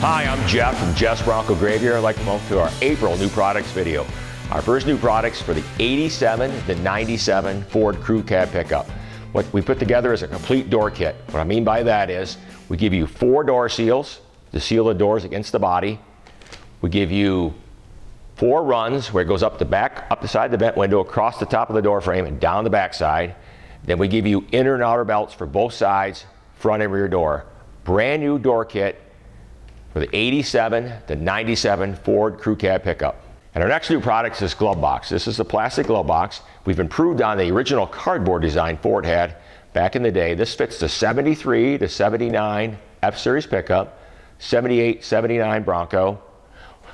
Hi, I'm Jeff from Jeff's Bronco Graveyard. I'd like to welcome to our April new products video. Our first new products for the 87 to 97 Ford Crew Cab pickup. What we put together is a complete door kit. What I mean by that is we give you 4 door seals to seal the doors against the body. We give you 4 runs where it goes up the back, up the side of the vent window, across the top of the door frame and down the back side. Then we give you inner and outer belts for both sides, front and rear door. Brand new door kit for the 87 to 97 Ford Crew Cab pickup. And our next new product is this glove box. This is a plastic glove box. We've improved on the original cardboard design Ford had back in the day. This fits the 73 to 79 F-Series pickup, 78, 79 Bronco.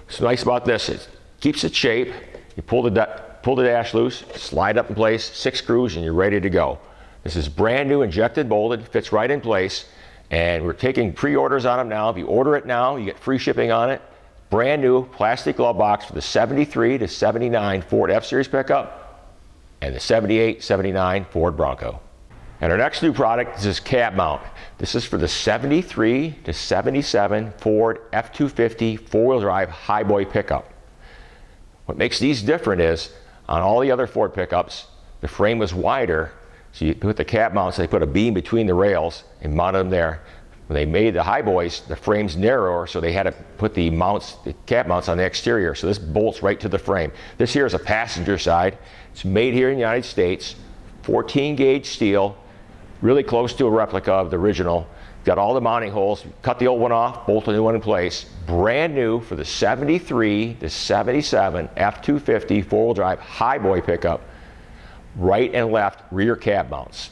What's nice about this is it keeps its shape. You pull the dash loose, slide up in place, 6 screws, and you're ready to go. This is brand new, injected molded, fits right in place. And we're taking pre-orders on them now. If you order it now, you get free shipping on it. Brand new plastic glove box for the 73 to 79 Ford F-Series pickup and the 78, 79 Ford Bronco. And our next new product is this cab mount. This is for the 73 to 77 Ford F-250 4-wheel drive highboy pickup. What makes these different is on all the other Ford pickups, the frame was wider. So you put the cab mounts, they put a beam between the rails and mounted them there. When they made the highboys, the frame's narrower, so they had to put the cab mounts on the exterior. So this bolts right to the frame. This here is a passenger side. It's made here in the United States, 14 gauge steel, really close to a replica of the original. Got all the mounting holes, cut the old one off, bolt the new one in place. Brand new for the 73 to 77 F-250 4-wheel drive highboy pickup. Right and left rear cab mounts.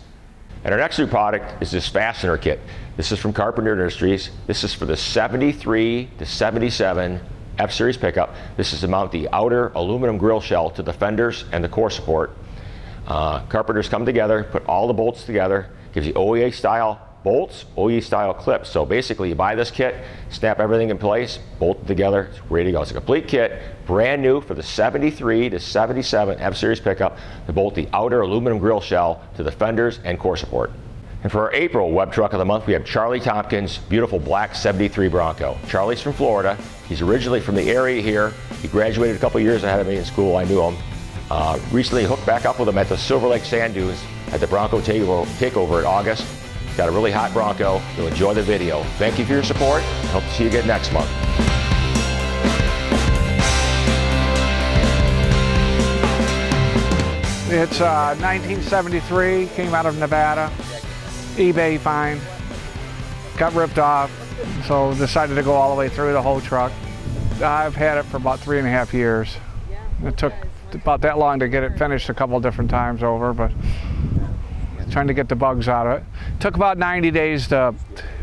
And our next new product is this fastener kit. This is from Carpenter Industries. This is for the 73 to 77 F-Series pickup. This is to mount the outer aluminum grill shell to the fenders and the core support. Carpenters come together, put all the bolts together, gives you OEA style bolts, OEA style clips. So basically you buy this kit, snap everything in place, bolt it together, it's ready to go. It's a complete kit, brand new for the 73 to 77 F-Series pickup to bolt the outer aluminum grill shell to the fenders and core support. And for our April Web Truck of the Month, we have Charlie Tompkins' beautiful black 73 Bronco. Charlie's from Florida. He's originally from the area here. He graduated a couple years ahead of me in school. I knew him. Recently hooked back up with him at the Silver Lake Sand Dunes at the Bronco Takeover in August. Got a really hot Bronco. You'll enjoy the video. Thank you for your support. Hope to see you again next month. It's 1973, came out of Nevada. eBay find. Got ripped off, so decided to go all the way through the whole truck. I've had it for about 3.5 years. It took about that long to get it finished a couple different times over, but trying to get the bugs out of it. Took about 90 days to,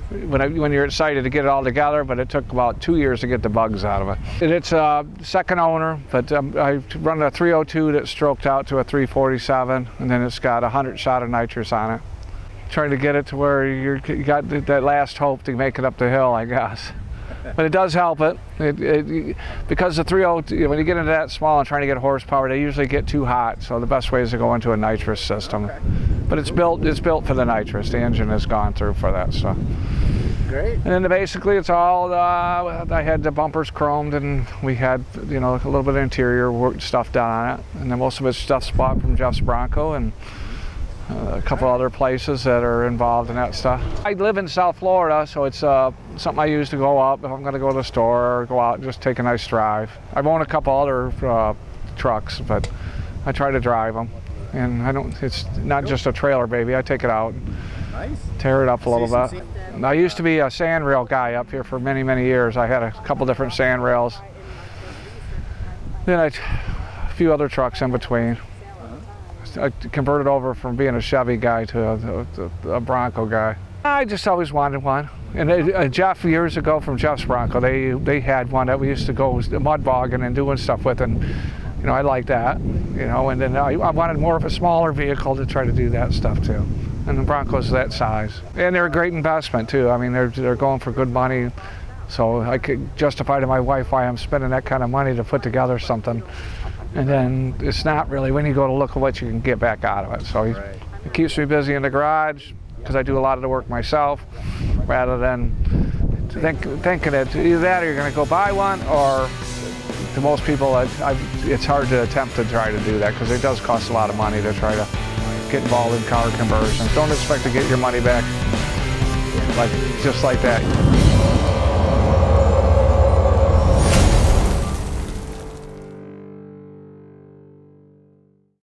when you're excited to get it all together, but it took about 2 years to get the bugs out of it. It's a second owner, but I run a 302 that's stroked out to a 347, and then it's got 100 shot of nitrous on it. Trying to get it to where you got that last hope to make it up the hill, I guess. But it does help it. Because the 302, when you get into that small and trying to get horsepower, they usually get too hot. So the best way is to go into a nitrous system. Okay. But it's built for the nitrous. The engine has gone through for that stuff. Great. And then basically it's all, I had the bumpers chromed, and we had, a little bit of interior work stuff done on it. And then most of it's stuff's bought from Jeff's Bronco and a couple other places that are involved in that stuff. I live in South Florida, so it's something I use to go up if I'm going to go to the store or go out and just take a nice drive. I've owned a couple other trucks, but I try to drive them. And it's not just a trailer baby, I take it out, tear it up a little bit. I used to be a sand rail guy up here for many, many years. I had a couple different sand rails. Then a few other trucks in between. I converted over from being a Chevy guy to a Bronco guy. I just always wanted one. And Jeff, years ago from Jeff's Bronco, they had one that we used to go mud bogging and doing stuff with, and I liked that, and then I wanted more of a smaller vehicle to try to do that stuff too. And the Bronco's that size. And they're a great investment too. I mean, they're going for good money, so I could justify to my wife why I'm spending that kind of money to put together something. And then it's not really when you go to look at what you can get back out of it. So it keeps me busy in the garage because I do a lot of the work myself rather than thinking it. Either that or you're going to go buy one, or to most people, it's hard to attempt to try to do that because it does cost a lot of money to try to get involved in car conversions. Don't expect to get your money back just like that.